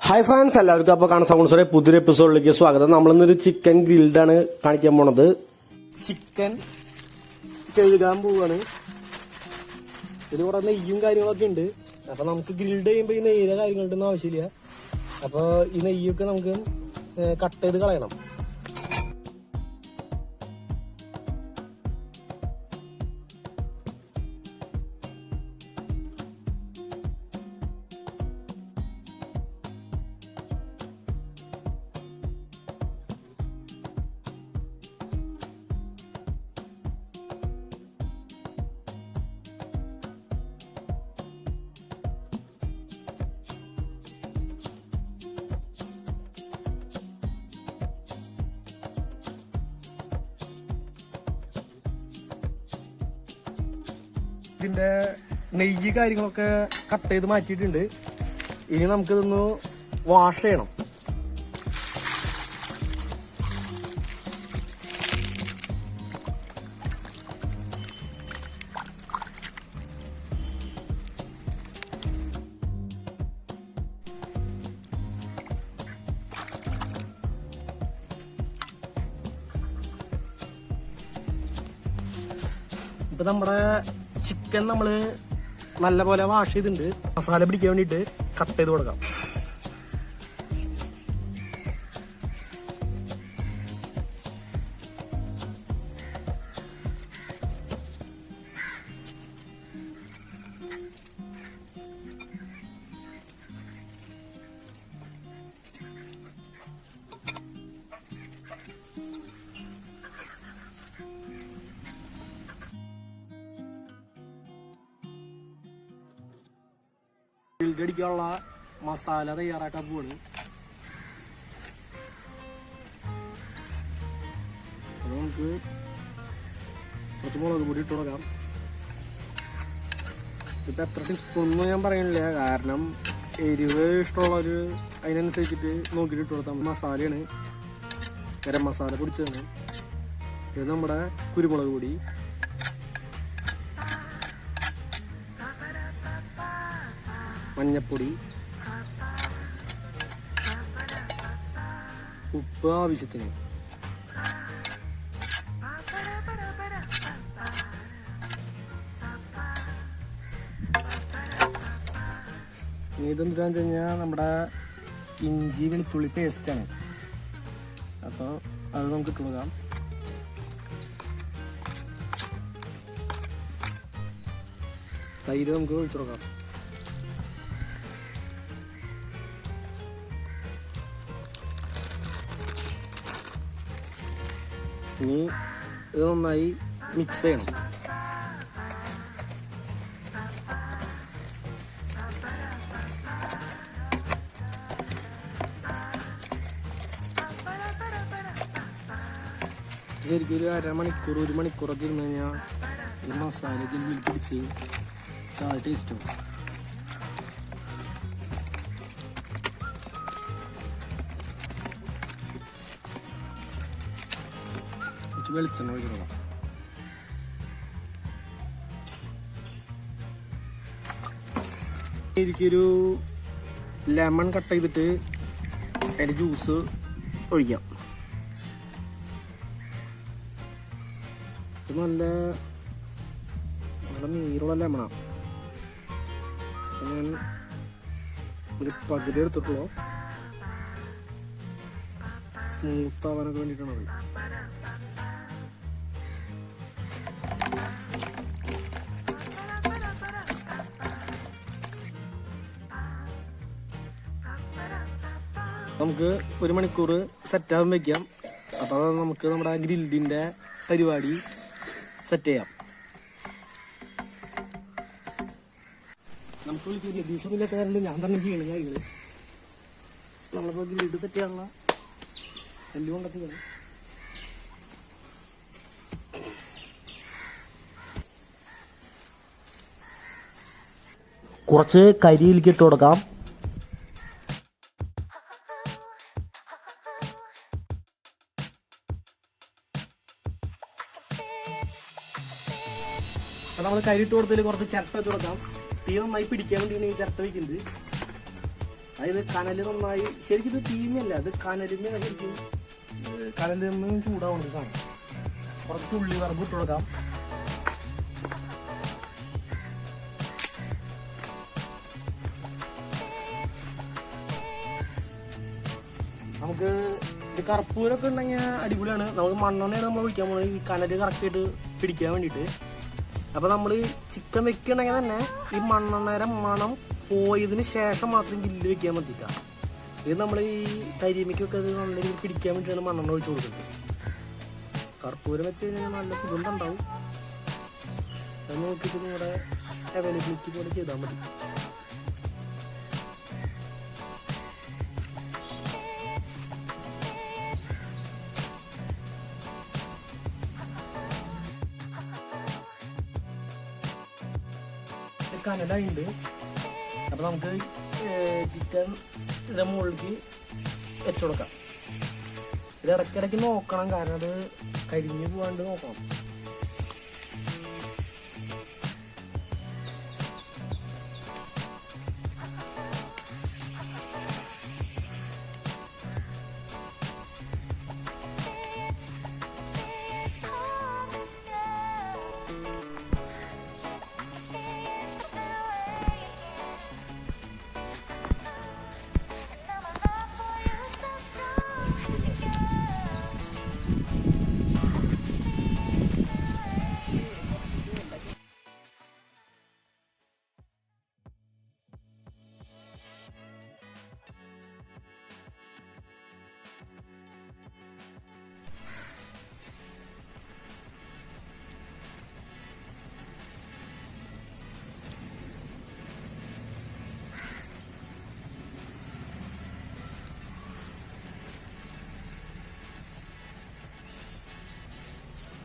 Hi friends, എല്ലാവർക്കും അപ്പോൾ കാണാൻ സൗണ്ട്സോടെ പുതിയൊരു എപ്പിസോഡിലേക്ക് സ്വാഗതം. നമ്മളിന്നൊരു ചിക്കൻ ഗ്രിൽഡാണ് കാണിക്കാൻ പോണത്. ചിക്കൻ കഴുകാൻ പോവാണ്. ഇതിൽ കുറെ നെയ്യും കാര്യങ്ങളൊക്കെ ഉണ്ട്. അപ്പൊ നമുക്ക് ഗ്രിൽഡ് ചെയ്യുമ്പോൾ ഈ നെയ്യിലെ കാര്യങ്ങളുടെ ഒന്നും ആവശ്യമില്ല. അപ്പൊ ഈ നെയ്യൊക്കെ നമുക്ക് കട്ട് ചെയ്ത് കളയണം. ഇതിന്റെ നെയ്യ് കാര്യങ്ങളൊക്കെ കട്ട് ചെയ്ത് മാറ്റിയിട്ടുണ്ട്. ഇനി നമുക്കിതൊന്ന് വാഷ് ചെയ്യണം. ഇപ്പൊ നമ്മുടെ ചിക്കൻ നമ്മള് നല്ലപോലെ വാഷ് ചെയ്തിട്ടുണ്ട്. മസാല പിടിക്കാൻ വേണ്ടിയിട്ട് കട്ട് ചെയ്ത് കൊടുക്കാം. ഗ്രിൽഡ് അടിക്കാനുള്ള മസാല തയ്യാറാക്കാൻ പോവാണ്. അത് നമുക്ക് കുറച്ച് മുളക് പൊടി ഇട്ട് കൊടുക്കാം. ഇപ്പം എത്ര ടീസ്പൂണൊന്നും ഞാൻ പറയുന്നില്ല, കാരണം എരിവ് ഇഷ്ടമുള്ളവർ അതിനനുസരിച്ചിട്ട് നോക്കിയിട്ട് ഇട്ട് കൊടുത്താൽ. മസാലയാണ്, ഗരം മസാല പൊടിച്ചതാണ്. ഇത് നമ്മുടെ കുരുമുളക് പൊടി, മഞ്ഞപ്പൊടി, ഉപ്പ് ആവശ്യത്തിന്. ഇനി ഇതെന്താന്ന് വെച്ച് കഴിഞ്ഞാൽ നമ്മുടെ ഇഞ്ചി വെളുത്തുള്ളി പേസ്റ്റാണ്. അപ്പോൾ അത് നമുക്ക് ഇട്ട് കൊടുക്കാം. തൈര് നമുക്ക് ഒഴിച്ചു കൊടുക്കാം. ഇനി ഇത് നന്നായി മിക്സ് ചെയ്യണം. ശരിക്കും ഒരു അരമണിക്കൂർ 1 മണിക്കൂറൊക്കെ ഇരുന്ന് കഴിഞ്ഞാൽ ഈ മസാല ഇതിൽ പിടിച്ച് നല്ല ടേസ്റ്റ് ആവും. വെളിച്ചെണ്ണ ഒഴിക്കണം. എനിക്കൊരു ലെമൺ കട്ട് ചെയ്തിട്ട് അതിൻ്റെ ജ്യൂസ് ഒഴിക്കാം. ഇത് നല്ല നീരുള്ള ലെമണാണ്. ഞാൻ ഒരു പകുതി എടുത്തിട്ടുള്ളൂ. സ്മൂത്ത് ആവാനൊക്കെ വേണ്ടിയിട്ടാണ് അത്. നമുക്ക് 1 മണിക്കൂർ സെറ്റാകാൻ വയ്ക്കാം. അപ്പോൾ നമുക്ക് നമ്മുടെ ഗ്രിൽഡിൻ്റെ പരിപാടി സെറ്റ് ചെയ്യാം. നമുക്ക് വിളിക്കില്ല, ദിവസമില്ലാത്ത കാരണം ഞാൻ തന്നെ ചെയ്യണം കാര്യങ്ങൾ. നമ്മളിപ്പോൾ ഗ്രിൽഡ് സെറ്റ് ചെയ്യാനുള്ള എല്ലാം കൊണ്ടെത്തിക്കണം. കുറച്ച് കരിയിലേക്ക് ഇട്ട് കൊടുക്കാം. അപ്പോൾ നമ്മൾ കരിയിട്ട് കൊടുത്തതിൽ കുറച്ച് ചിരട്ട വെച്ച് കൊടുക്കാം. തീ നന്നായി പിടിക്കാൻ വേണ്ടിയാണ് ഈ ചിരട്ട വയ്ക്കുന്നത്. അതായത് കനല് നന്നായി ശരിക്കും ഇത് തീമല്ല, അത് കനലിന് ശരിക്കും കനലിൽ നിന്ന് ചൂടാവുന്ന സാധനം. കുറച്ച് ഉള്ളി വറവ് ഇട്ട് കൊടുക്കാം. നമുക്ക് ഇത് കർപ്പൂരൊക്കെ ഉണ്ടെങ്കിൽ അടിപൊളിയാണ്. നമുക്ക് മണ്ണെണ്ണയാണ് നമ്മൾ ഒഴിക്കാൻ പോകുന്നത് ഈ കനല് കറക്റ്റായിട്ട് പിടിക്കാൻ വേണ്ടിയിട്ട്. അപ്പോൾ നമ്മൾ ചിക്കൻ വെക്കണമെങ്കിൽ തന്നെ ഈ മണ്ണെണ്ണയുടെ മണം പോയതിന് ശേഷം മാത്രം ഗ്രില്ല് വെക്കാൻ പറ്റില്ല. ഇത് നമ്മൾ ഈ കരിമയ്ക്കൊക്കെ അത് നല്ല രീതിയിൽ പിടിക്കാൻ വേണ്ടിയിട്ടാണ് മണ്ണെണ്ണ ഒഴിച്ച് കൊടുക്കുന്നത്. കർപ്പൂരം വെച്ച് കഴിഞ്ഞാൽ നല്ല സുഗന്ധം ഉണ്ടാവും. അത് നോക്കിയിട്ട് നിങ്ങളുടെ അവൈലബിലിറ്റി പോലെ ചെയ്താൽ മതി. കനലായിട്ടുണ്ട്. അപ്പോൾ നമുക്ക് ചിക്കൻ ഇതിൻ്റെ മുകളിലേക്ക് വെച്ചു കൊടുക്കാം. ഇത് ഇടയ്ക്കിടയ്ക്ക് നോക്കണം, കാരണം അത് കരിഞ്ഞ് പോകാണ്ട് നോക്കണം.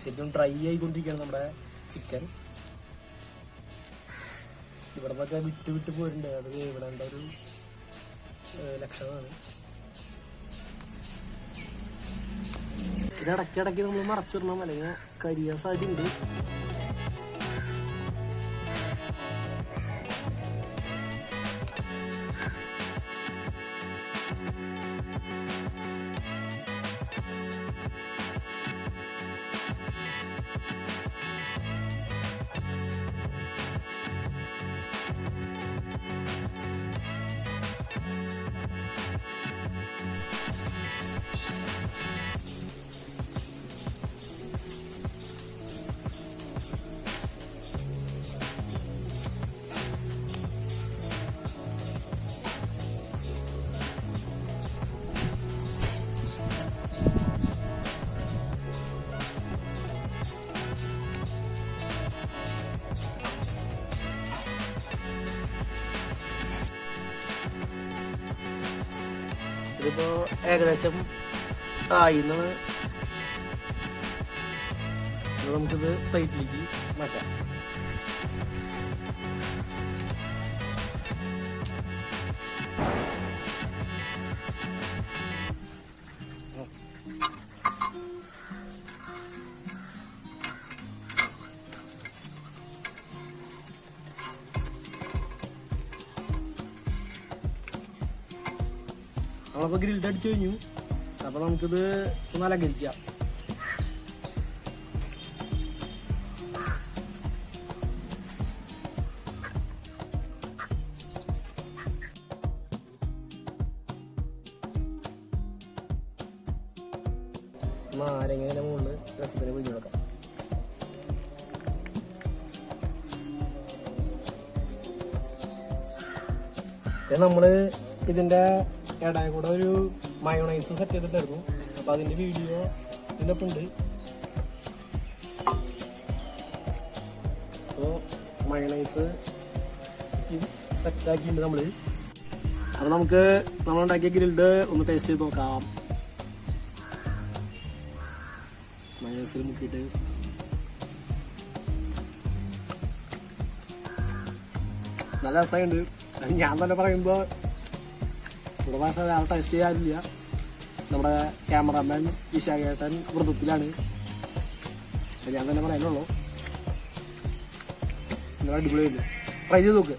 ശരിക്കും ഡ്രൈ ആയിക്കൊണ്ടിരിക്കുകയാണ് നമ്മുടെ ചിക്കൻ. ഇവിടെ നിന്നൊക്കെ വിട്ട് പോയിട്ടുണ്ട്. അത് വേവിടേണ്ട ഒരു ലക്ഷണമാണ്. ഇത് ഇടയ്ക്കിടയ്ക്ക് നമ്മൾ മറച്ചിടണം, അല്ലെങ്കിൽ കരിയാൻ സാധ്യതയുണ്ട്. ഇതിപ്പോൾ ഏകദേശം ആയി എന്നാണ്. നമുക്കിത് പ്ലേറ്റിലേക്ക് മാറ്റാം. നമ്മളപ്പോൾ ഗ്രിൽഡ് അടിച്ചു കഴിഞ്ഞു. അപ്പോൾ നമുക്കിത് ഒന്ന് അലങ്കരിക്കാം. നാരങ്ങയുടെ മുകളിൽ രസത്തിന് പിഴിഞ്ഞു കൊടുക്കാം. നമ്മൾ ഇതിൻ്റെ ഇടയിൽ കൂടെ ഒരു മയോണൈസ് സെറ്റ് ചെയ്തിട്ടായിരുന്നു. അപ്പോൾ അതിൻ്റെ വീഡിയോ ഇതിൻ്റെ ഒപ്പം ഉണ്ട്. അപ്പോൾ മയോണൈസ് സെറ്റാക്കിയിട്ടുണ്ട് നമ്മൾ. അപ്പോൾ നമുക്ക് നമ്മളുണ്ടാക്കിയ ഗ്രിൽഡ് ഒന്ന് ടേസ്റ്റ് ചെയ്ത് നോക്കാം. മയോണൈസിൽ മുക്കിയിട്ട് നല്ല രസമുണ്ട്. ഞാൻ തന്നെ പറയുമ്പോൾ ഇവിടെ ഭാഷ ആൾ ടേസ്റ്റ് ചെയ്യാറില്ല. നമ്മുടെ ക്യാമറാമാൻ വിശാഖേട്ടൻ വ്രതത്തിലാണ്. ഞാൻ തന്നെ പറയാനുള്ളൂ. നല്ല അടിപൊളിയായിരുന്നു. ട്രൈ ചെയ്ത് നോക്ക്.